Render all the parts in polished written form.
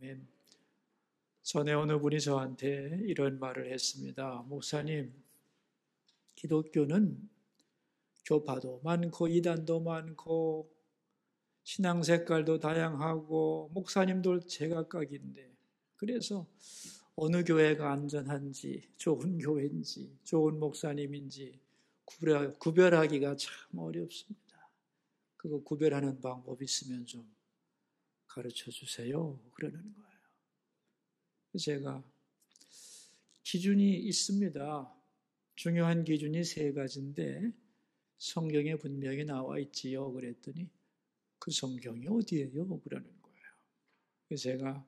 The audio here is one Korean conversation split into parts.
아멘. 전에 어느 분이 저한테 이런 말을 했습니다. 목사님, 기독교는 교파도 많고 이단도 많고 신앙 색깔도 다양하고 목사님도 제각각인데 그래서 어느 교회가 안전한지 좋은 교회인지 좋은 목사님인지 구별하기가 참 어렵습니다. 그거 구별하는 방법 있으면 좀 가르쳐 주세요. 그러는 거예요. 제가 기준이 있습니다. 중요한 기준이 3가지인데 성경에 분명히 나와 있지요. 그랬더니 그 성경이 어디예요? 그러는 거예요. 그래서 제가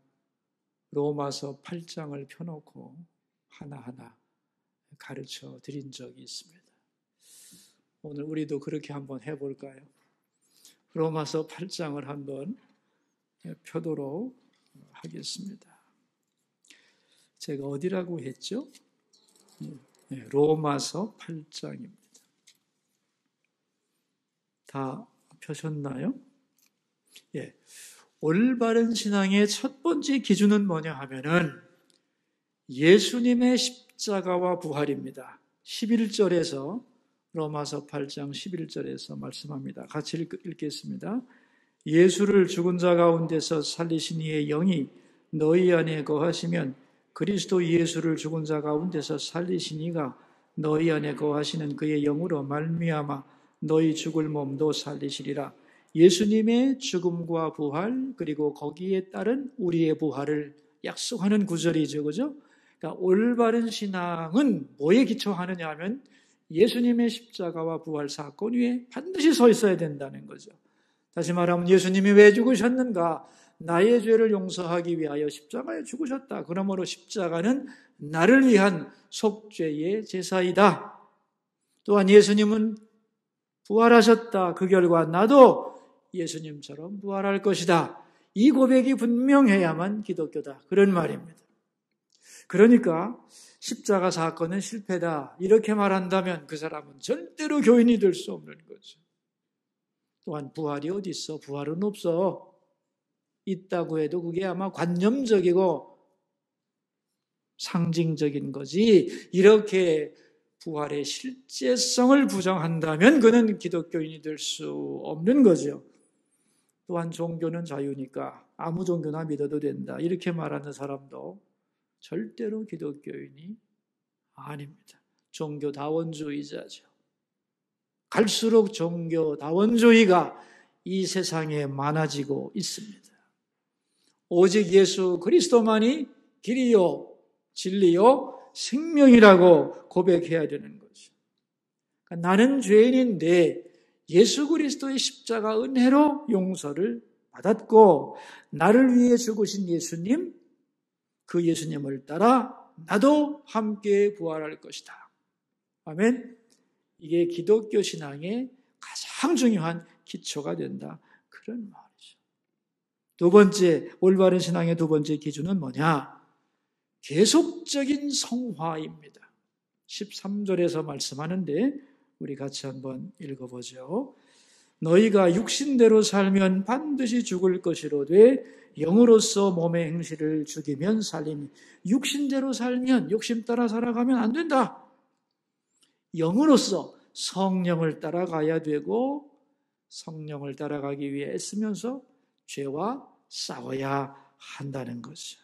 로마서 8장을 펴놓고 하나하나 가르쳐 드린 적이 있습니다. 오늘 우리도 그렇게 한번 해볼까요? 로마서 8장을 한번 펴도록 하겠습니다. 제가 어디라고 했죠? 로마서 8장입니다. 다 펴셨나요? 예. 올바른 신앙의 첫 번째 기준은 뭐냐 하면은 예수님의 십자가와 부활입니다. 11절에서 로마서 8장 11절에서 말씀합니다. 같이 읽겠습니다. 예수를 죽은 자 가운데서 살리신 이의 영이 너희 안에 거하시면 그리스도 예수를 죽은 자 가운데서 살리신 이가 너희 안에 거하시는 그의 영으로 말미암아 너희 죽을 몸도 살리시리라. 예수님의 죽음과 부활 그리고 거기에 따른 우리의 부활을 약속하는 구절이죠. 그죠? 그러니까 올바른 신앙은 뭐에 기초하느냐 하면 예수님의 십자가와 부활 사건 위에 반드시 서 있어야 된다는 거죠. 다시 말하면 예수님이 왜 죽으셨는가? 나의 죄를 용서하기 위하여 십자가에 죽으셨다. 그러므로 십자가는 나를 위한 속죄의 제사이다. 또한 예수님은 부활하셨다. 그 결과 나도 예수님처럼 부활할 것이다. 이 고백이 분명해야만 기독교다. 그런 말입니다. 그러니까 십자가 사건은 실패다. 이렇게 말한다면 그 사람은 절대로 교인이 될 수 없는 거죠. 또한 부활이 어디 있어? 부활은 없어. 있다고 해도 그게 아마 관념적이고 상징적인 거지. 이렇게 부활의 실제성을 부정한다면 그는 기독교인이 될 수 없는 거죠. 또한 종교는 자유니까 아무 종교나 믿어도 된다. 이렇게 말하는 사람도 절대로 기독교인이 아닙니다. 종교다원주의자죠. 갈수록 종교다원주의가 이 세상에 많아지고 있습니다. 오직 예수 그리스도만이 길이요, 진리요, 생명이라고 고백해야 되는 거죠. 그러니까 나는 죄인인데 예수 그리스도의 십자가 은혜로 용서를 받았고 나를 위해 죽으신 예수님, 그 예수님을 따라 나도 함께 부활할 것이다. 아멘. 이게 기독교 신앙의 가장 중요한 기초가 된다. 그런 말이죠. 두 번째, 올바른 신앙의 두 번째 기준은 뭐냐? 계속적인 성화입니다. 13절에서 말씀하는데 우리 같이 한번 읽어보죠. 너희가 육신대로 살면 반드시 죽을 것이로되 영으로서 몸의 행실을 죽이면 살리니. 육신대로 살면 욕심 따라 살아가면 안 된다. 영으로서 성령을 따라가야 되고 성령을 따라가기 위해 애쓰면서 죄와 싸워야 한다는 거죠.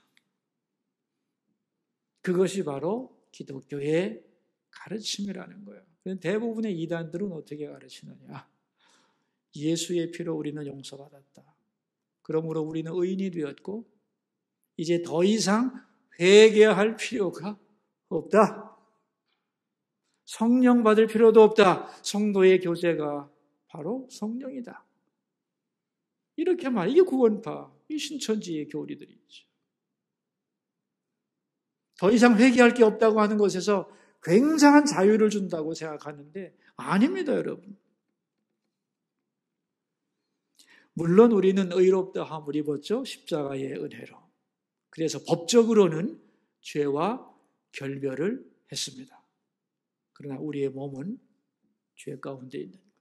그것이 바로 기독교의 가르침이라는 거예요. 대부분의 이단들은 어떻게 가르치느냐? 예수의 피로 우리는 용서받았다. 그러므로 우리는 의인이 되었고 이제 더 이상 회개할 필요가 없다. 성령 받을 필요도 없다. 성도의 교제가 바로 성령이다. 이렇게 이게 구원파, 이 신천지의 교리들이죠. 더 이상 회개할 게 없다고 하는 것에서 굉장한 자유를 준다고 생각하는데 아닙니다, 여러분. 물론 우리는 의롭다 함을 입었죠. 십자가의 은혜로. 그래서 법적으로는 죄와 결별을 했습니다. 그러나 우리의 몸은 죄 가운데 있는 거예요.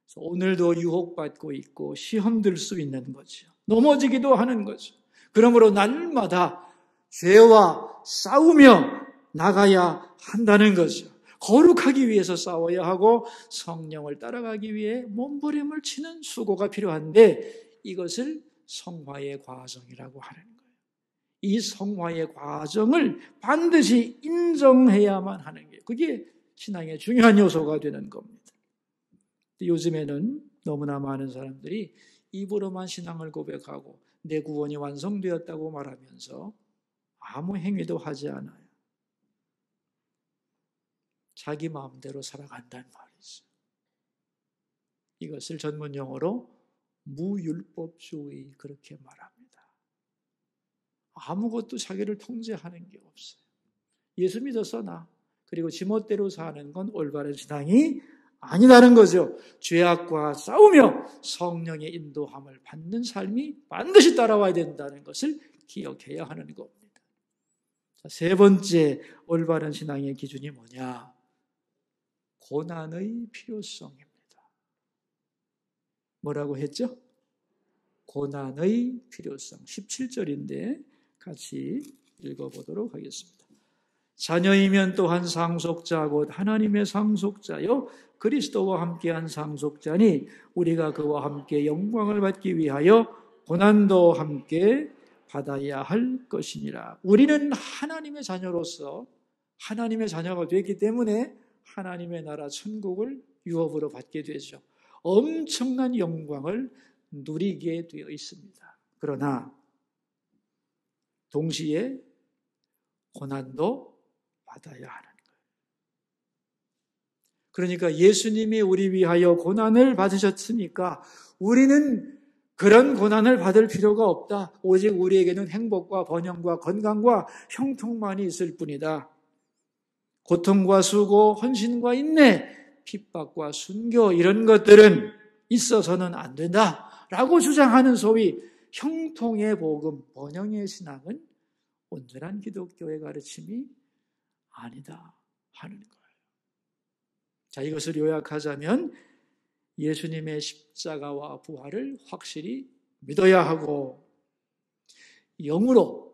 그래서 오늘도 유혹받고 있고 시험 들 수 있는 거죠. 넘어지기도 하는 거죠. 그러므로 날마다 죄와 싸우며 나가야 한다는 것이죠. 거룩하기 위해서 싸워야 하고 성령을 따라가기 위해 몸부림을 치는 수고가 필요한데 이것을 성화의 과정이라고 하는 거예요. 이 성화의 과정을 반드시 인정해야만 하는 게 그게 신앙의 중요한 요소가 되는 겁니다. 요즘에는 너무나 많은 사람들이 입으로만 신앙을 고백하고 내 구원이 완성되었다고 말하면서 아무 행위도 하지 않아요. 자기 마음대로 살아간다는 말이죠. 이것을 전문 용어로 무율법주의 그렇게 말합니다. 아무것도 자기를 통제하는 게 없어요. 예수 믿어서 나 그리고 지멋대로 사는 건 올바른 신앙이 아니라는 거죠. 죄악과 싸우며 성령의 인도함을 받는 삶이 반드시 따라와야 된다는 것을 기억해야 하는 겁니다. 자, 세 번째 올바른 신앙의 기준이 뭐냐? 고난의 필요성입니다. 뭐라고 했죠? 고난의 필요성. 17절인데 같이 읽어보도록 하겠습니다. 자녀이면 또한 상속자 곧 하나님의 상속자요 그리스도와 함께한 상속자니 우리가 그와 함께 영광을 받기 위하여 고난도 함께 받아야 할 것이니라. 우리는 하나님의 자녀로서 하나님의 자녀가 되기 때문에 하나님의 나라 천국을 유업으로 받게 되죠. 엄청난 영광을 누리게 되어 있습니다. 그러나 동시에 고난도 받아야 하는 거예요. 그러니까 예수님이 우리 위하여 고난을 받으셨으니까 우리는 그런 고난을 받을 필요가 없다. 오직 우리에게는 행복과 번영과 건강과 형통만이 있을 뿐이다. 고통과 수고, 헌신과 인내, 핍박과 순교 이런 것들은 있어서는 안 된다라고 주장하는 소위 형통의 복음, 번영의 신앙은 온전한 기독교의 가르침이 아니다 하는 거예요. 자, 이것을 요약하자면 예수님의 십자가와 부활을 확실히 믿어야 하고 영으로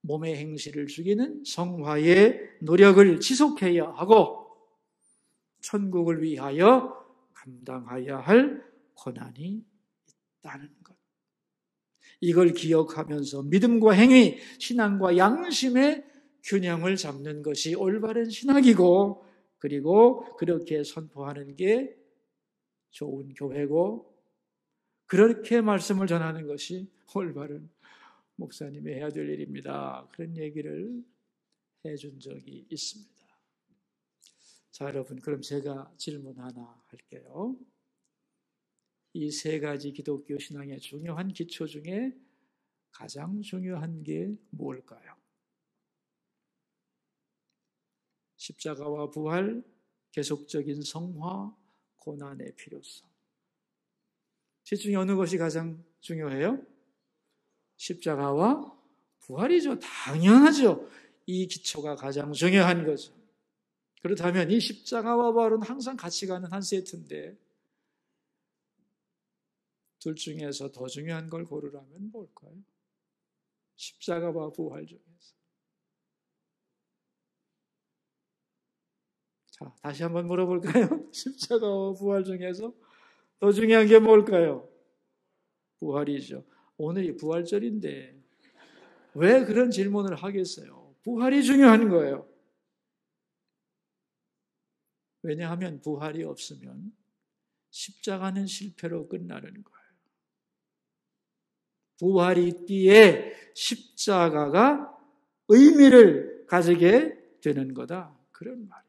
몸의 행실을 죽이는 성화의 노력을 지속해야 하고 천국을 위하여 감당해야 할 고난이 있다는 것. 이걸 기억하면서 믿음과 행위, 신앙과 양심의 균형을 잡는 것이 올바른 신학이고 그리고 그렇게 선포하는 게 좋은 교회고 그렇게 말씀을 전하는 것이 올바른 목사님이 해야 될 일입니다. 그런 얘기를 해준 적이 있습니다. 자, 여러분, 그럼 제가 질문 하나 할게요. 이 세 가지 기독교 신앙의 중요한 기초 중에 가장 중요한 게 뭘까요? 십자가와 부활, 계속적인 성화, 고난의 필요성. 셋 중에 어느 것이 가장 중요해요? 십자가와 부활이죠. 당연하죠. 이 기초가 가장 중요한 거죠. 그렇다면 이 십자가와 부활은 항상 같이 가는 한 세트인데 둘 중에서 더 중요한 걸 고르라면 뭘까요? 십자가와 부활 중에서. 자, 다시 한번 물어볼까요? 십자가와 부활 중에서 더 중요한 게 뭘까요? 부활이죠. 오늘이 부활절인데 왜 그런 질문을 하겠어요? 부활이 중요한 거예요. 왜냐하면 부활이 없으면 십자가는 실패로 끝나는 거예요. 부활이 있기에 십자가가 의미를 가지게 되는 거다. 그런 말이에요.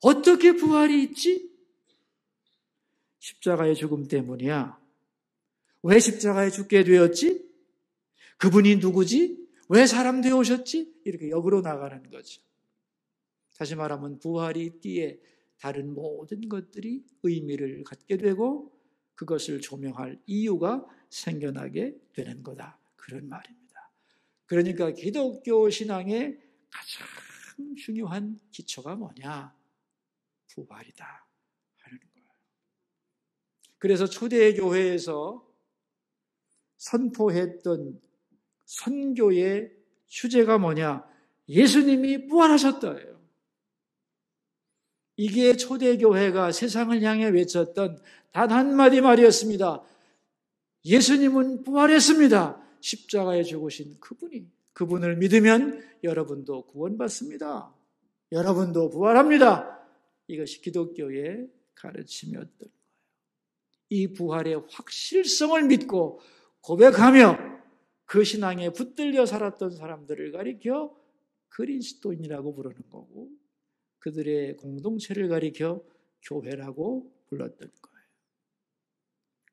어떻게 부활이 있지? 십자가의 죽음 때문이야. 왜 십자가에 죽게 되었지? 그분이 누구지? 왜 사람 되어 오셨지? 이렇게 역으로 나가는 거죠. 다시 말하면 부활이 있기에 다른 모든 것들이 의미를 갖게 되고 그것을 조명할 이유가 생겨나게 되는 거다. 그런 말입니다. 그러니까 기독교 신앙의 가장 중요한 기초가 뭐냐? 부활이다 하는 거예요. 그래서 초대 교회에서 선포했던 선교의 주제가 뭐냐? 예수님이 부활하셨다예요. 이게 초대교회가 세상을 향해 외쳤던 단 한마디 말이었습니다. 예수님은 부활했습니다. 십자가에 죽으신 그분을 믿으면 여러분도 구원받습니다. 여러분도 부활합니다. 이것이 기독교의 가르침이었던 거예요. 이 부활의 확실성을 믿고 고백하며 그 신앙에 붙들려 살았던 사람들을 가리켜 그리스도인이라고 부르는 거고, 그들의 공동체를 가리켜 교회라고 불렀던 거예요.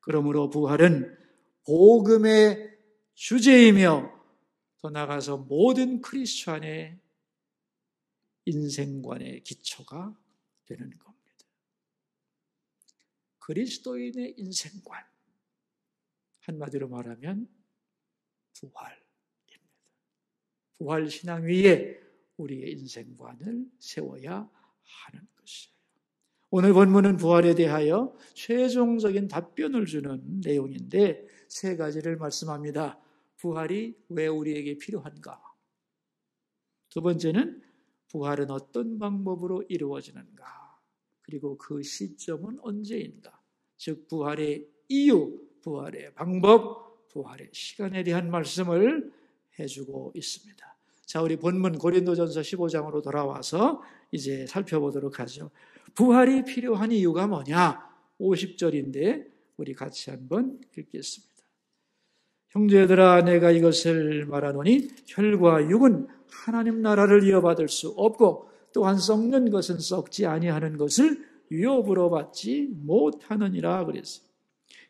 그러므로 부활은 복음의 주제이며 더 나아가서 모든 크리스찬의 인생관의 기초가 되는 겁니다. 그리스도인의 인생관, 한마디로 말하면 부활입니다. 부활 신앙 위에 우리의 인생관을 세워야 하는 것이에요. 오늘 본문은 부활에 대하여 최종적인 답변을 주는 내용인데 세 가지를 말씀합니다. 부활이 왜 우리에게 필요한가? 두 번째는 부활은 어떤 방법으로 이루어지는가? 그리고 그 시점은 언제인가? 즉 부활의 이유, 부활의 방법, 부활의 시간에 대한 말씀을 해주고 있습니다. 자, 우리 본문 고린도전서 15장으로 돌아와서 이제 살펴보도록 하죠. 부활이 필요한 이유가 뭐냐? 50절인데 우리 같이 한번 읽겠습니다. 형제들아, 내가 이것을 말하노니 혈과 육은 하나님 나라를 이어받을 수 없고 또한 썩는 것은 썩지 아니하는 것을 유업으로 받지 못하느니라 그랬어요.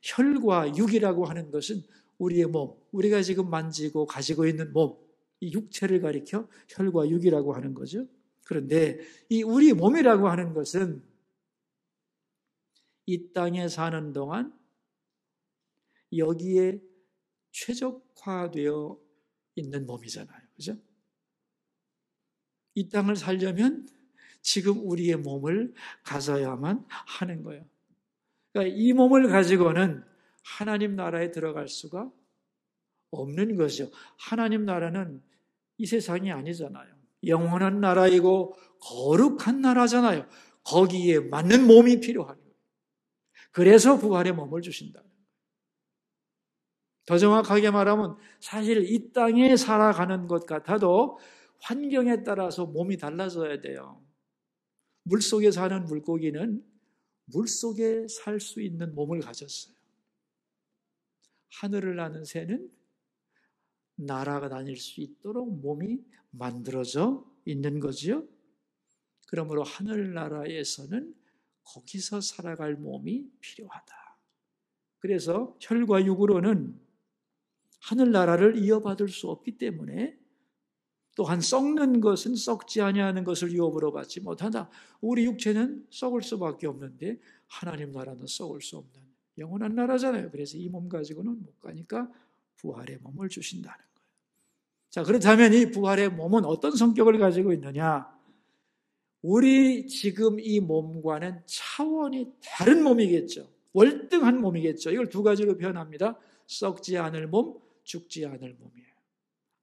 혈과 육이라고 하는 것은 우리의 몸, 우리가 지금 만지고 가지고 있는 몸, 이 육체를 가리켜 혈과 육이라고 하는 거죠. 그런데 이 우리 몸이라고 하는 것은 이 땅에 사는 동안 여기에 최적화되어 있는 몸이잖아요. 그죠? 이 땅을 살려면 지금 우리의 몸을 가져야만 하는 거예요. 그러니까 이 몸을 가지고는 하나님 나라에 들어갈 수가 없는 것이죠. 하나님 나라는 이 세상이 아니잖아요. 영원한 나라이고 거룩한 나라잖아요. 거기에 맞는 몸이 필요한 거예요. 그래서 부활의 몸을 주신다. 더 정확하게 말하면 사실 이 땅에 살아가는 것 같아도 환경에 따라서 몸이 달라져야 돼요. 물속에 사는 물고기는 물속에 살 수 있는 몸을 가졌어요. 하늘을 나는 새는 날아가 다닐 수 있도록 몸이 만들어져 있는 거지요. 그러므로 하늘나라에서는 거기서 살아갈 몸이 필요하다. 그래서 혈과 육으로는 하늘나라를 이어받을 수 없기 때문에 또한 썩는 것은 썩지 아니하는 것을 유업으로 받지 못한다. 우리 육체는 썩을 수밖에 없는데 하나님 나라는 썩을 수 없는 영원한 나라잖아요. 그래서 이 몸 가지고는 못 가니까 부활의 몸을 주신다는 거예요. 자, 그렇다면 이 부활의 몸은 어떤 성격을 가지고 있느냐? 우리 지금 이 몸과는 차원이 다른 몸이겠죠. 월등한 몸이겠죠. 이걸 두 가지로 표현합니다. 썩지 않을 몸, 죽지 않을 몸이에요.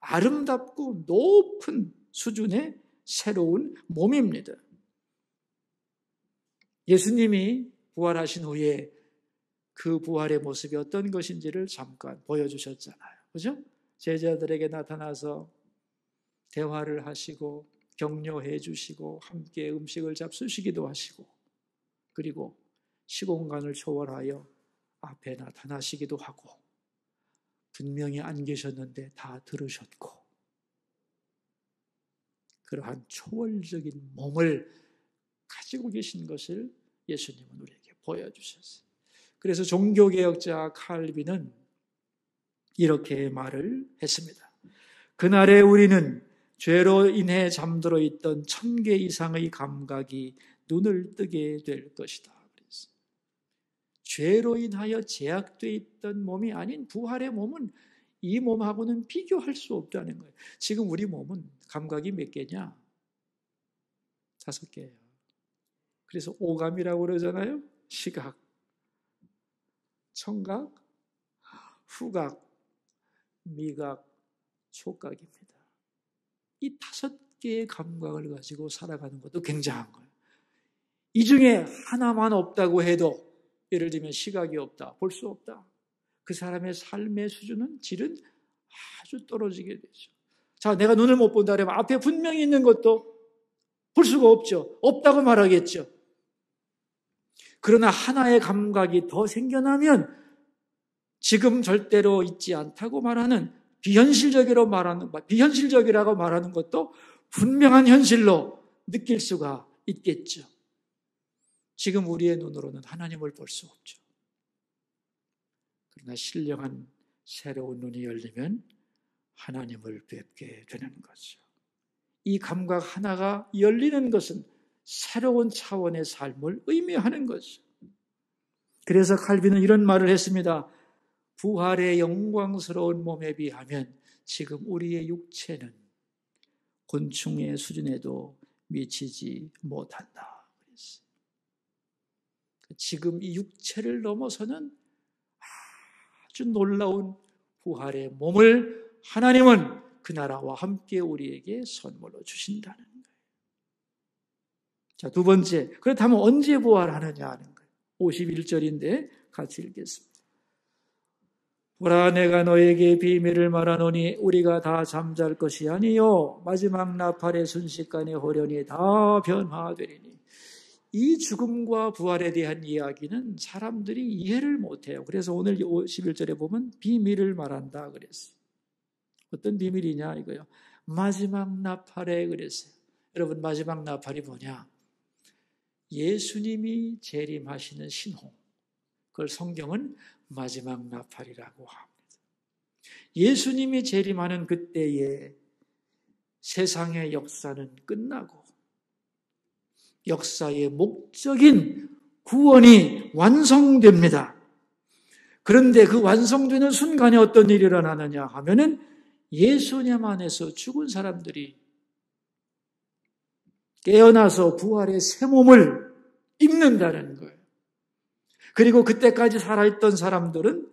아름답고 높은 수준의 새로운 몸입니다. 예수님이 부활하신 후에 그 부활의 모습이 어떤 것인지를 잠깐 보여주셨잖아요. 그죠? 제자들에게 나타나서 대화를 하시고 격려해 주시고 함께 음식을 잡수시기도 하시고 그리고 시공간을 초월하여 앞에 나타나시기도 하고 분명히 안 계셨는데 다 들으셨고 그러한 초월적인 몸을 가지고 계신 것을 예수님은 우리에게 보여주셨어요. 그래서 종교개혁자 칼빈은 이렇게 말을 했습니다. 그날에 우리는 죄로 인해 잠들어 있던 1000개 이상의 감각이 눈을 뜨게 될 것이다. 그랬어요. 죄로 인하여 제약되어 있던 몸이 아닌 부활의 몸은 이 몸하고는 비교할 수 없다는 거예요. 지금 우리 몸은 감각이 몇 개냐? 5개예요. 그래서 오감이라고 그러잖아요. 시각, 청각, 후각, 미각, 촉각입니다. 이 5개의 감각을 가지고 살아가는 것도 굉장한 거예요. 이 중에 하나만 없다고 해도, 예를 들면 시각이 없다, 볼 수 없다, 그 사람의 삶의 수준은, 질은 아주 떨어지게 되죠. 자, 내가 눈을 못 본다 그러면 앞에 분명히 있는 것도 볼 수가 없죠. 없다고 말하겠죠. 그러나 하나의 감각이 더 생겨나면 지금 절대로 있지 않다고 말하는 비현실적이라고 말하는 것도 분명한 현실로 느낄 수가 있겠죠. 지금 우리의 눈으로는 하나님을 볼 수 없죠. 그러나 신령한 새로운 눈이 열리면 하나님을 뵙게 되는 거죠. 이 감각 하나가 열리는 것은 새로운 차원의 삶을 의미하는 거죠. 그래서 칼빈은 이런 말을 했습니다. 부활의 영광스러운 몸에 비하면 지금 우리의 육체는 곤충의 수준에도 미치지 못한다. 지금 이 육체를 넘어서는 아주 놀라운 부활의 몸을 하나님은 그 나라와 함께 우리에게 선물로 주신다는 거예요. 자, 두 번째, 그렇다면 언제 부활하느냐 하는 거예요. 51절인데 같이 읽겠습니다. 보라, 내가 너에게 비밀을 말하노니 우리가 다 잠잘 것이 아니요 마지막 나팔의 순식간에 호련히 다 변화되리니. 이 죽음과 부활에 대한 이야기는 사람들이 이해를 못해요. 그래서 오늘 51절에 보면 비밀을 말한다 그랬어요. 어떤 비밀이냐 이거요. 마지막 나팔에 그랬어요. 여러분, 마지막 나팔이 뭐냐? 예수님이 재림하시는 신호. 그걸 성경은 마지막 나팔이라고 합니다. 예수님이 재림하는 그때에 세상의 역사는 끝나고 역사의 목적인 구원이 완성됩니다. 그런데 그 완성되는 순간에 어떤 일이 일어나느냐 하면은 예수님 안에서 죽은 사람들이 깨어나서 부활의 새 몸을 입는다는 거예요. 그리고 그때까지 살아있던 사람들은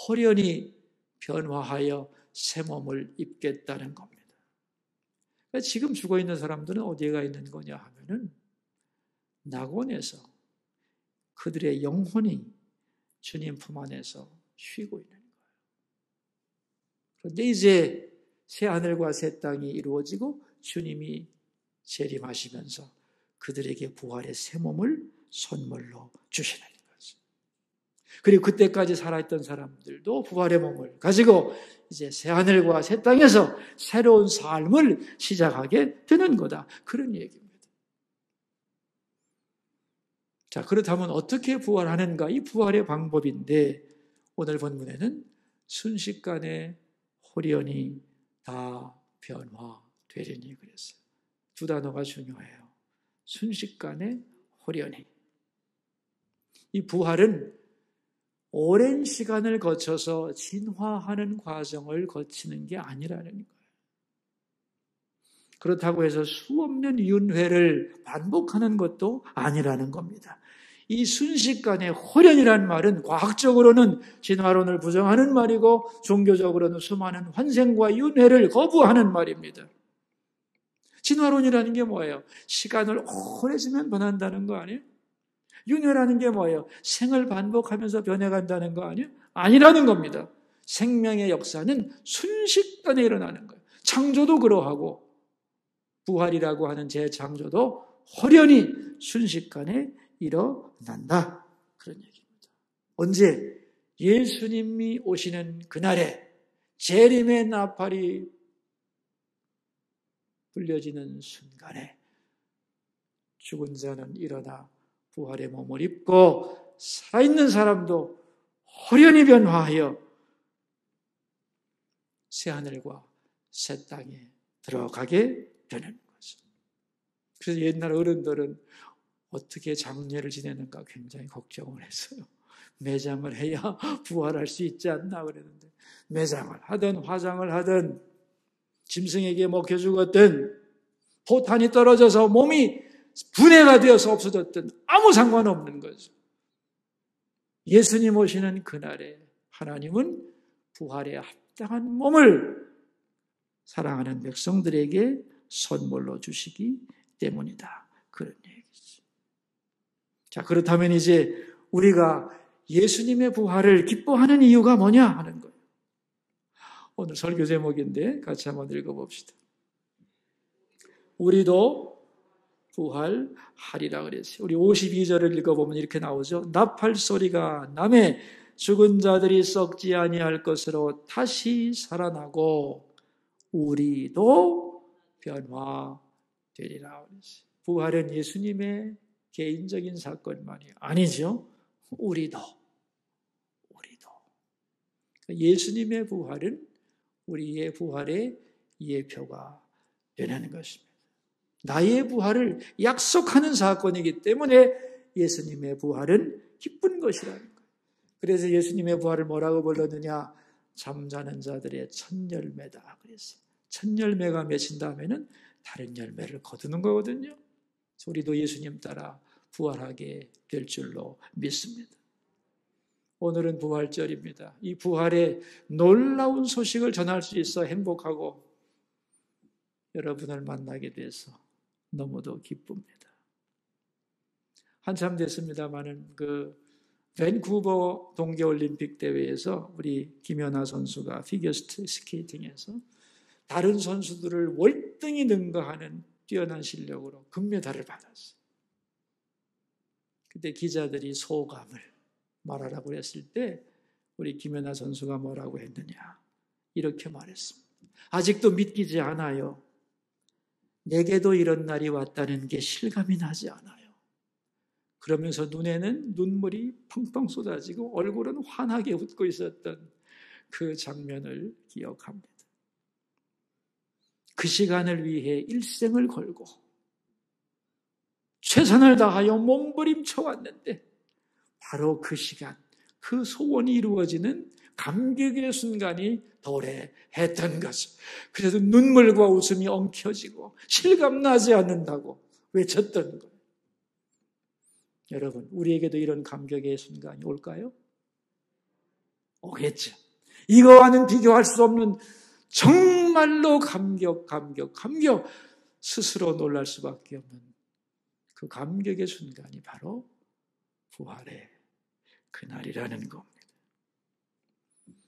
호련히 변화하여 새 몸을 입겠다는 겁니다. 지금 죽어있는 사람들은 어디에 가 있는 거냐 하면은 낙원에서 그들의 영혼이 주님 품 안에서 쉬고 있는 거예요. 그런데 이제 새 하늘과 새 땅이 이루어지고 주님이 재림하시면서 그들에게 부활의 새 몸을 선물로 주시는 거죠. 그리고 그때까지 살아있던 사람들도 부활의 몸을 가지고 이제 새 하늘과 새 땅에서 새로운 삶을 시작하게 되는 거다. 그런 얘기입니다. 자, 그렇다면 어떻게 부활하는가? 이 부활의 방법인데 오늘 본문에는 순식간에 호련히 다 변화되리니 그랬어요. 두 단어가 중요해요. 순식간에 호련히. 이 부활은 오랜 시간을 거쳐서 진화하는 과정을 거치는 게 아니라는 거예요. 그렇다고 해서 수없는 윤회를 반복하는 것도 아니라는 겁니다. 이 순식간에 호련이라는 말은 과학적으로는 진화론을 부정하는 말이고 종교적으로는 수많은 환생과 윤회를 거부하는 말입니다. 진화론이라는 게 뭐예요? 시간을 오래 지면 변한다는 거 아니에요? 윤회라는 게 뭐예요? 생을 반복하면서 변해간다는 거 아니에요? 아니라는 겁니다. 생명의 역사는 순식간에 일어나는 거예요. 창조도 그러하고 부활이라고 하는 재창조도 호련히 순식간에 일어난다. 그런 얘기입니다. 언제? 예수님이 오시는 그날에 재림의 나팔이 불려지는 순간에 죽은 자는 일어나 부활의 몸을 입고 살아있는 사람도 호련히 변화하여 새하늘과 새 땅에 들어가게 되는 거죠. 그래서 옛날 어른들은 어떻게 장례를 지내는가 굉장히 걱정을 했어요. 매장을 해야 부활할 수 있지 않나 그랬는데 매장을 하든 화장을 하든 짐승에게 먹혀 죽었든 포탄이 떨어져서 몸이 분해가 되어서 없어졌든 아무 상관없는 거죠. 예수님 오시는 그날에 하나님은 부활에 합당한 몸을 사랑하는 백성들에게 선물로 주시기 때문이다. 그런 얘기죠. 자, 그렇다면 이제 우리가 예수님의 부활을 기뻐하는 이유가 뭐냐 하는 거예요. 오늘 설교 제목인데 같이 한번 읽어봅시다. 우리도 부활하리라 그랬어요. 우리 52절을 읽어보면 이렇게 나오죠. 나팔 소리가 나매 죽은 자들이 썩지 아니할 것으로 다시 살아나고 우리도 변화되리라 그랬어요. 부활은 예수님의 개인적인 사건만이 아니죠. 우리도 예수님의 부활은 우리의 부활의 예표가 되는 것입니다. 나의 부활을 약속하는 사건이기 때문에 예수님의 부활은 기쁜 것이라는 거예요. 그래서 예수님의 부활을 뭐라고 불렀느냐? 잠자는 자들의 첫 열매다 그랬어요. 첫 열매가 맺힌다면은 다른 열매를 거두는 거거든요. 우리도 예수님 따라 부활하게 될 줄로 믿습니다. 오늘은 부활절입니다. 이 부활의 놀라운 소식을 전할 수 있어 행복하고 여러분을 만나게 돼서 너무도 기쁩니다. 한참 됐습니다만은 밴쿠버 동계올림픽 대회에서 우리 김연아 선수가 피겨 스케이팅에서 다른 선수들을 월등히 능가하는 뛰어난 실력으로 금메달을 받았어요. 그때 기자들이 소감을 말하라고 했을 때 우리 김연아 선수가 뭐라고 했느냐? 이렇게 말했습니다. 아직도 믿기지 않아요. 내게도 이런 날이 왔다는 게 실감이 나지 않아요. 그러면서 눈에는 눈물이 펑펑 쏟아지고 얼굴은 환하게 웃고 있었던 그 장면을 기억합니다. 그 시간을 위해 일생을 걸고 최선을 다하여 몸부림쳐 왔는데 바로 그 시간, 그 소원이 이루어지는 감격의 순간이 도래했던 거죠. 그래서 눈물과 웃음이 엉켜지고 실감나지 않는다고 외쳤던 거예요. 여러분, 우리에게도 이런 감격의 순간이 올까요? 오겠죠. 이거와는 비교할 수 없는 정말로 감격, 스스로 놀랄 수밖에 없는 그 감격의 순간이 바로 부활의 그날이라는 겁니다.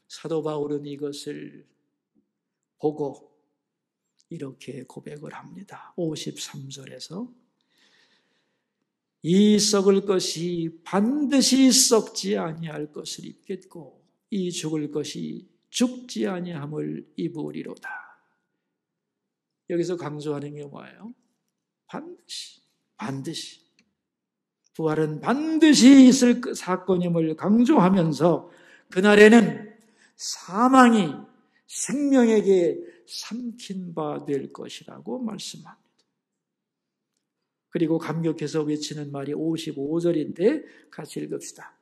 사도 바울은 이것을 보고 이렇게 고백을 합니다. 53절에서 이 썩을 것이 반드시 썩지 아니할 것을 입겠고 이 죽을 것이 죽지 아니함을 입으리로다. 여기서 강조하는 게 뭐예요? 반드시. 부활은 반드시 있을 사건임을 강조하면서 그날에는 사망이 생명에게 삼킨 바 될 것이라고 말씀합니다. 그리고 감격해서 외치는 말이 55절인데 같이 읽읍시다.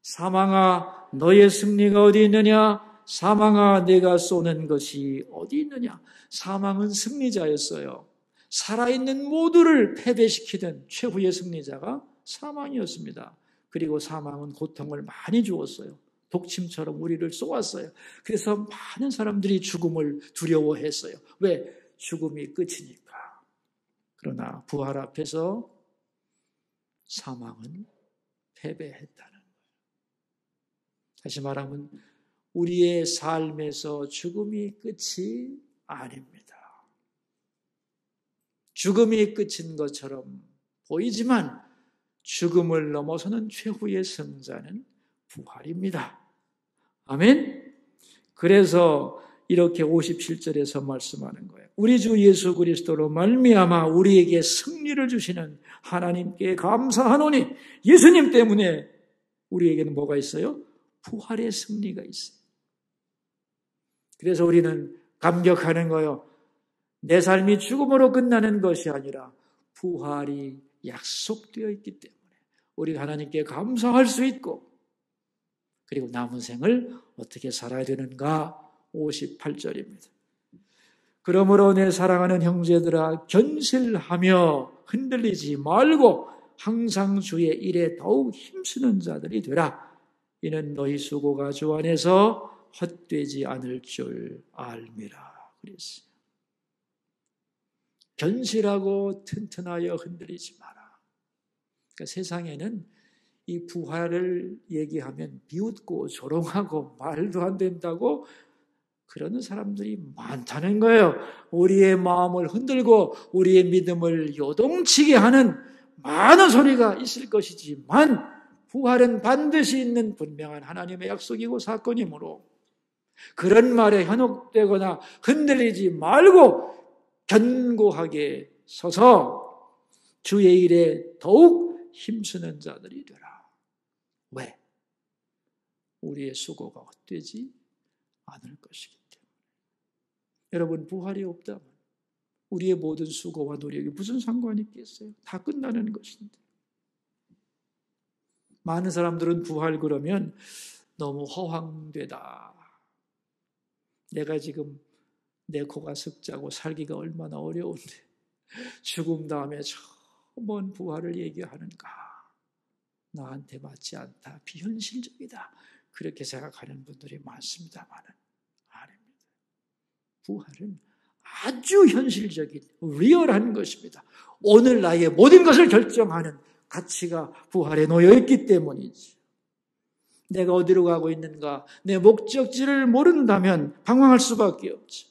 사망아 너의 승리가 어디 있느냐? 사망아 내가 쏘는 것이 어디 있느냐? 사망은 승리자였어요. 살아있는 모두를 패배시키던 최후의 승리자가 사망이었습니다. 그리고 사망은 고통을 많이 주었어요. 독침처럼 우리를 쏘았어요. 그래서 많은 사람들이 죽음을 두려워했어요. 왜? 죽음이 끝이니까. 그러나 부활 앞에서 사망은 패배했다는 거예요. 다시 말하면 우리의 삶에서 죽음이 끝이 아닙니다. 죽음이 끝인 것처럼 보이지만 죽음을 넘어서는 최후의 승자는 부활입니다. 아멘? 그래서 이렇게 57절에서 말씀하는 거예요. 우리 주 예수 그리스도로 말미암아 우리에게 승리를 주시는 하나님께 감사하노니 예수님 때문에 우리에게는 뭐가 있어요? 부활의 승리가 있어요. 그래서 우리는 감격하는 거예요. 내 삶이 죽음으로 끝나는 것이 아니라 부활이 약속되어 있기 때문에 우리가 하나님께 감사할 수 있고 그리고 남은 생을 어떻게 살아야 되는가? 58절입니다. 그러므로 내 사랑하는 형제들아 견실하며 흔들리지 말고 항상 주의 일에 더욱 힘쓰는 자들이 되라. 이는 너희 수고가 주 안에서 헛되지 않을 줄 알미라 그랬어요. 견실하고 튼튼하여 흔들리지 마라. 그러니까 세상에는 이 부활을 얘기하면 비웃고 조롱하고 말도 안 된다고 그러는 사람들이 많다는 거예요. 우리의 마음을 흔들고 우리의 믿음을 요동치게 하는 많은 소리가 있을 것이지만 부활은 반드시 있는 분명한 하나님의 약속이고 사건이므로 그런 말에 현혹되거나 흔들리지 말고 견고하게 서서 주의 일에 더욱 힘쓰는 자들이 되라. 왜? 우리의 수고가 헛되지 않을 것이기 때문에. 여러분, 부활이 없다면 우리의 모든 수고와 노력이 무슨 상관이 있겠어요? 다 끝나는 것인데. 많은 사람들은 부활 그러면 너무 허황되다. 내가 지금 내 코가 석자고 살기가 얼마나 어려운데 죽음 다음에 저 먼 부활을 얘기하는가. 나한테 맞지 않다. 비현실적이다. 그렇게 생각하는 분들이 많습니다만 아닙니다. 부활은 아주 현실적인 리얼한 것입니다. 오늘 나의 모든 것을 결정하는 가치가 부활에 놓여있기 때문이지. 내가 어디로 가고 있는가, 내 목적지를 모른다면 방황할 수밖에 없지.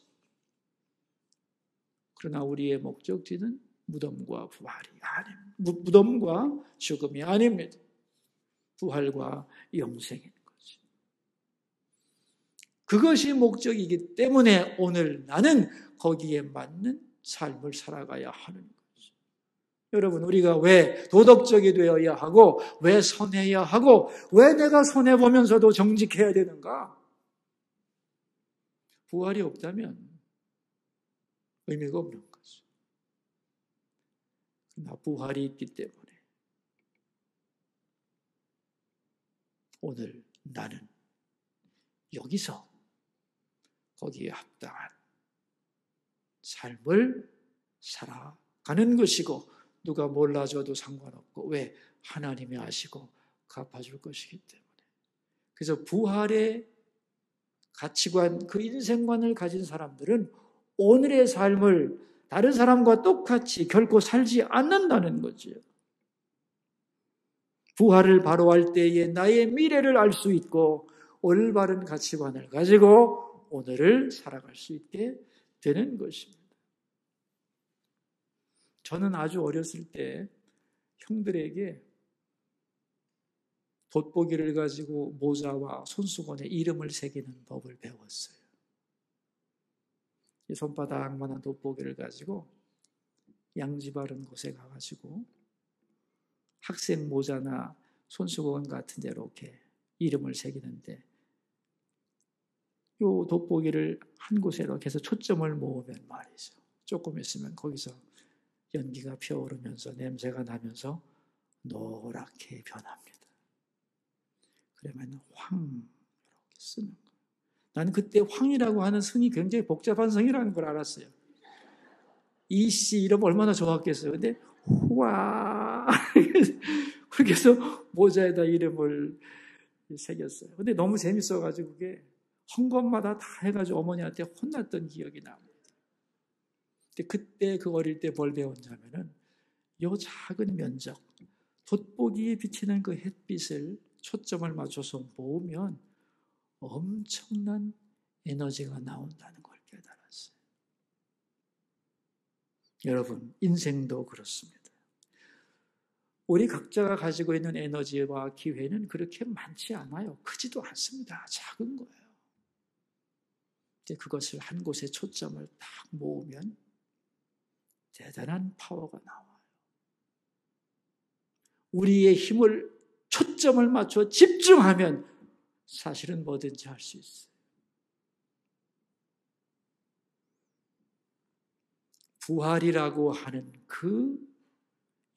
그러나 우리의 목적지는 무덤과 부활이 아닙니다. 무덤과 죽음이 아닙니다. 부활과 영생인 거지. 그것이 목적이기 때문에 오늘 나는 거기에 맞는 삶을 살아가야 하는 거지. 여러분, 우리가 왜 도덕적이 되어야 하고, 왜 선해야 하고, 왜 내가 손해보면서도 정직해야 되는가? 부활이 없다면 의미가 없는 거죠. 그러나 부활이 있기 때문에 오늘 나는 여기서 거기에 합당한 삶을 살아가는 것이고 누가 몰라줘도 상관없고 왜? 하나님이 아시고 갚아줄 것이기 때문에. 그래서 부활의 가치관, 그 인생관을 가진 사람들은 오늘의 삶을 다른 사람과 똑같이 결코 살지 않는다는 거지요. 부활을 바로 할 때에 나의 미래를 알 수 있고 올바른 가치관을 가지고 오늘을 살아갈 수 있게 되는 것입니다. 저는 아주 어렸을 때 형들에게 돋보기를 가지고 모자와 손수건에 이름을 새기는 법을 배웠어요. 이 손바닥만한 돋보기를 가지고 양지 바른 곳에 가가지고 학생 모자나 손수건 같은 데 이렇게 이름을 새기는데 이 돋보기를 한 곳에 이렇게 해서 초점을 모으면 말이죠. 조금 있으면 거기서 연기가 피어오르면서 냄새가 나면서 노랗게 변합니다. 그러면 황 이렇게 쓰는 거예요. 나는 그때 황이라고 하는 성이 굉장히 복잡한 성이라는 걸 알았어요. 이씨 이름 얼마나 좋았겠어요. 근데 와 그렇게 해서 모자에다 이름을 새겼어요. 근데 너무 재밌어가지고 그게 한 것마다 다 해가지고 어머니한테 혼났던 기억이 납니다. 근데 그때 그 어릴 때 뭘 배웠냐면은 요 작은 면적 돋보기에 비치는 그 햇빛을 초점을 맞춰서 모으면 엄청난 에너지가 나온다는 걸 깨달았어요. 여러분, 인생도 그렇습니다. 우리 각자가 가지고 있는 에너지와 기회는 그렇게 많지 않아요. 크지도 않습니다. 작은 거예요. 그것을 한 곳에 초점을 딱 모으면 대단한 파워가 나와요. 우리의 힘을 초점을 맞춰 집중하면 사실은 뭐든지 할 수 있어요. 부활이라고 하는 그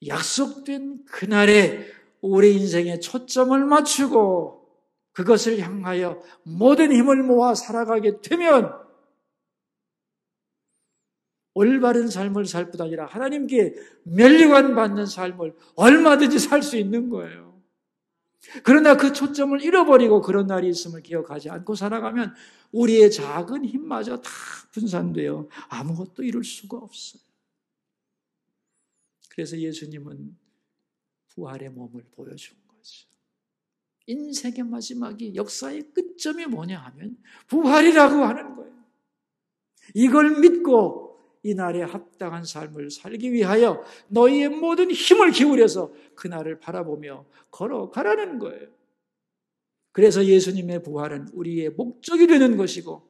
약속된 그날에 우리 인생에 초점을 맞추고 그것을 향하여 모든 힘을 모아 살아가게 되면 올바른 삶을 살 뿐 아니라 하나님께 면류관 받는 삶을 얼마든지 살 수 있는 거예요. 그러나 그 초점을 잃어버리고 그런 날이 있음을 기억하지 않고 살아가면 우리의 작은 힘마저 다 분산되어 아무것도 이룰 수가 없어요. 그래서 예수님은 부활의 몸을 보여준 거죠. 인생의 마지막이, 역사의 끝점이 뭐냐 하면 부활이라고 하는 거예요. 이걸 믿고 이날에 합당한 삶을 살기 위하여 너희의 모든 힘을 기울여서 그날을 바라보며 걸어가라는 거예요. 그래서 예수님의 부활은 우리의 목적이 되는 것이고,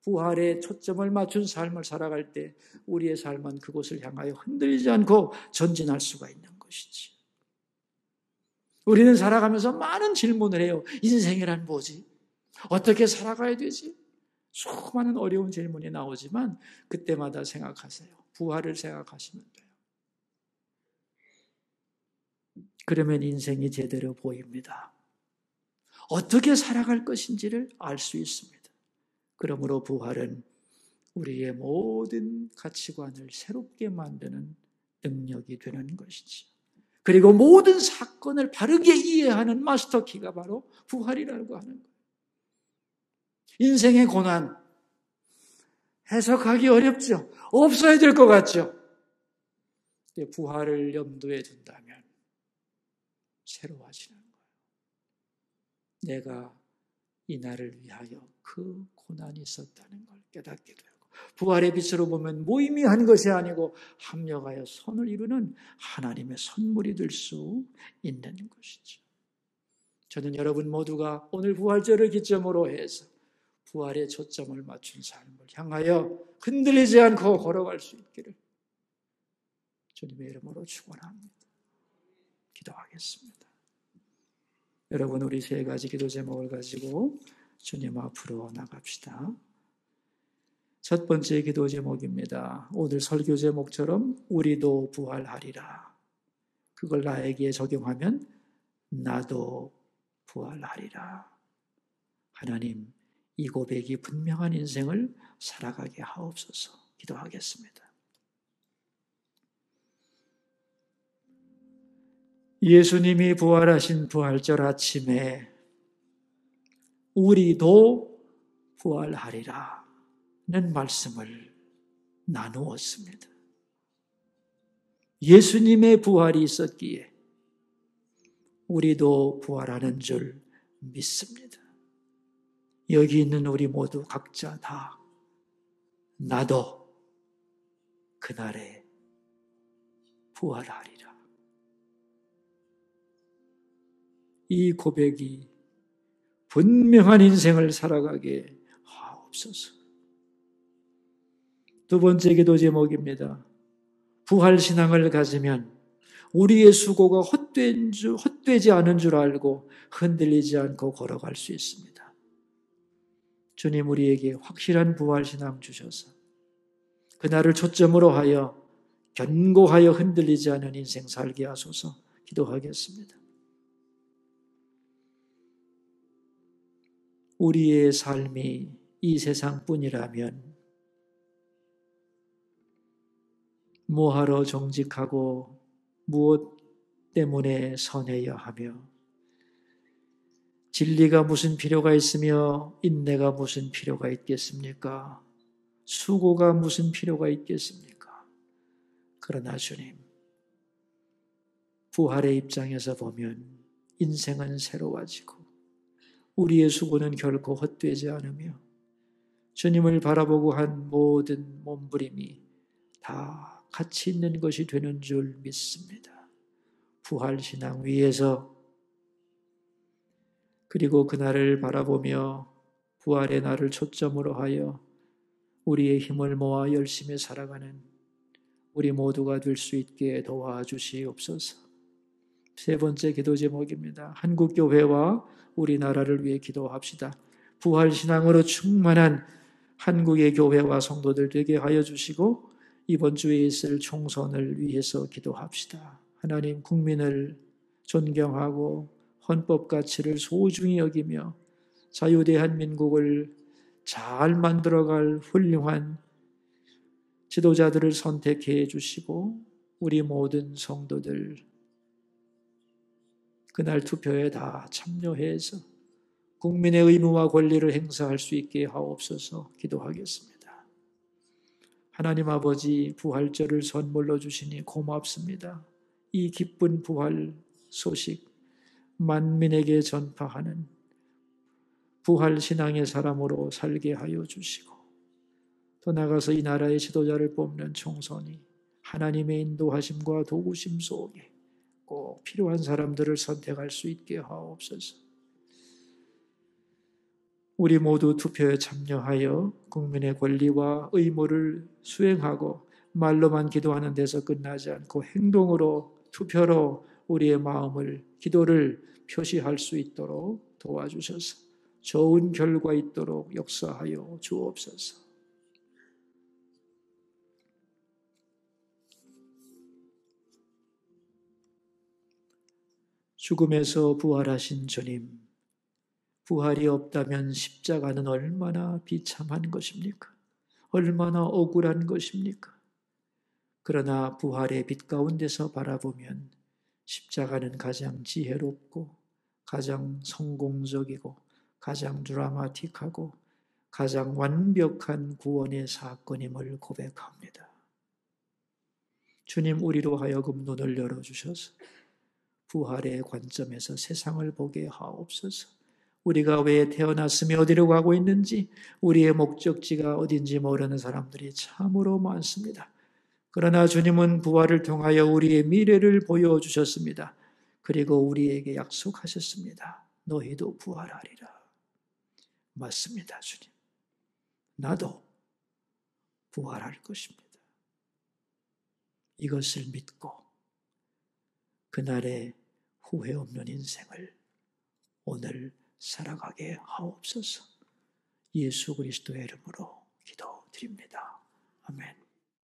부활에 초점을 맞춘 삶을 살아갈 때 우리의 삶은 그곳을 향하여 흔들리지 않고 전진할 수가 있는 것이지. 우리는 살아가면서 많은 질문을 해요. 인생이란 뭐지? 어떻게 살아가야 되지? 수많은 어려운 질문이 나오지만 그때마다 생각하세요. 부활을 생각하시면 돼요. 그러면 인생이 제대로 보입니다. 어떻게 살아갈 것인지를 알 수 있습니다. 그러므로 부활은 우리의 모든 가치관을 새롭게 만드는 능력이 되는 것이지. 그리고 모든 사건을 바르게 이해하는 마스터키가 바로 부활이라고 하는 거예요. 인생의 고난, 해석하기 어렵죠. 없어야 될 것 같죠. 부활을 염두에 둔다면 새로워지는 거예요. 내가 이 날을 위하여 그 고난이 있었다는 걸 깨닫게 되고, 부활의 빛으로 보면 무의미한 것이 아니고 합력하여 선을 이루는 하나님의 선물이 될 수 있는 것이죠. 저는 여러분 모두가 오늘 부활절을 기점으로 해서 부활의 초점을 맞춘 삶을 향하여 흔들리지 않고 걸어갈 수 있기를 주님의 이름으로 축원합니다. 기도하겠습니다. 여러분, 우리 세 가지 기도 제목을 가지고 주님 앞으로 나갑시다. 첫 번째 기도 제목입니다. 오늘 설교 제목처럼 우리도 부활하리라. 그걸 나에게 적용하면 나도 부활하리라. 하나님, 이 고백이 분명한 인생을 살아가게 하옵소서. 기도하겠습니다. 예수님이 부활하신 부활절 아침에 우리도 부활하리라 는 말씀을 나누었습니다. 예수님의 부활이 있었기에 우리도 부활하는 줄 믿습니다. 여기 있는 우리 모두 각자 다 나도 그날에 부활하리라. 이 고백이 분명한 인생을 살아가게 하옵소서. 두 번째 기도 제목입니다. 부활신앙을 가지면 우리의 수고가 헛되지 않은 줄 알고 흔들리지 않고 걸어갈 수 있습니다. 주님, 우리에게 확실한 부활신앙 주셔서 그날을 초점으로 하여 견고하여 흔들리지 않은 인생 살게 하소서. 기도하겠습니다. 우리의 삶이 이 세상뿐이라면 뭐하러 정직하고 무엇 때문에 선해야 하며 진리가 무슨 필요가 있으며 인내가 무슨 필요가 있겠습니까? 수고가 무슨 필요가 있겠습니까? 그러나 주님, 부활의 입장에서 보면 인생은 새로워지고 우리의 수고는 결코 헛되지 않으며 주님을 바라보고 한 모든 몸부림이 다 가치 있는 것이 되는 줄 믿습니다. 부활신앙 위에서 그리고 그날을 바라보며 부활의 날을 초점으로 하여 우리의 힘을 모아 열심히 살아가는 우리 모두가 될 수 있게 도와주시옵소서. 세 번째 기도 제목입니다. 한국교회와 우리나라를 위해 기도합시다. 부활신앙으로 충만한 한국의 교회와 성도들 되게 하여 주시고 이번 주에 있을 총선을 위해서 기도합시다. 하나님, 국민을 존경하고 헌법 가치를 소중히 여기며 자유대한민국을 잘 만들어갈 훌륭한 지도자들을 선택해 주시고 우리 모든 성도들 그날 투표에 다 참여해서 국민의 의무와 권리를 행사할 수 있게 하옵소서. 기도하겠습니다. 하나님 아버지, 부활절을 선물로 주시니 고맙습니다. 이 기쁜 부활 소식 만민에게 전파하는 부활 신앙의 사람으로 살게 하여 주시고, 또 나가서 이 나라의 지도자를 뽑는 총선이 하나님의 인도하심과 도우심 속에 꼭 필요한 사람들을 선택할 수 있게 하옵소서. 우리 모두 투표에 참여하여 국민의 권리와 의무를 수행하고 말로만 기도하는 데서 끝나지 않고 행동으로, 투표로 우리의 마음을, 기도를 표시할 수 있도록 도와주셔서 좋은 결과 있도록 역사하여 주옵소서. 죽음에서 부활하신 주님, 부활이 없다면 십자가는 얼마나 비참한 것입니까? 얼마나 억울한 것입니까? 그러나 부활의 빛 가운데서 바라보면 십자가는 가장 지혜롭고 가장 성공적이고 가장 드라마틱하고 가장 완벽한 구원의 사건임을 고백합니다. 주님, 우리로 하여금 눈을 열어주셔서 부활의 관점에서 세상을 보게 하옵소서. 우리가 왜 태어났으며 어디로 가고 있는지, 우리의 목적지가 어딘지 모르는 사람들이 참으로 많습니다. 그러나 주님은 부활을 통하여 우리의 미래를 보여주셨습니다. 그리고 우리에게 약속하셨습니다. 너희도 부활하리라. 맞습니다, 주님. 나도 부활할 것입니다. 이것을 믿고 그날의 후회 없는 인생을 오늘 살아가게 하옵소서. 예수 그리스도의 이름으로 기도드립니다. 아멘.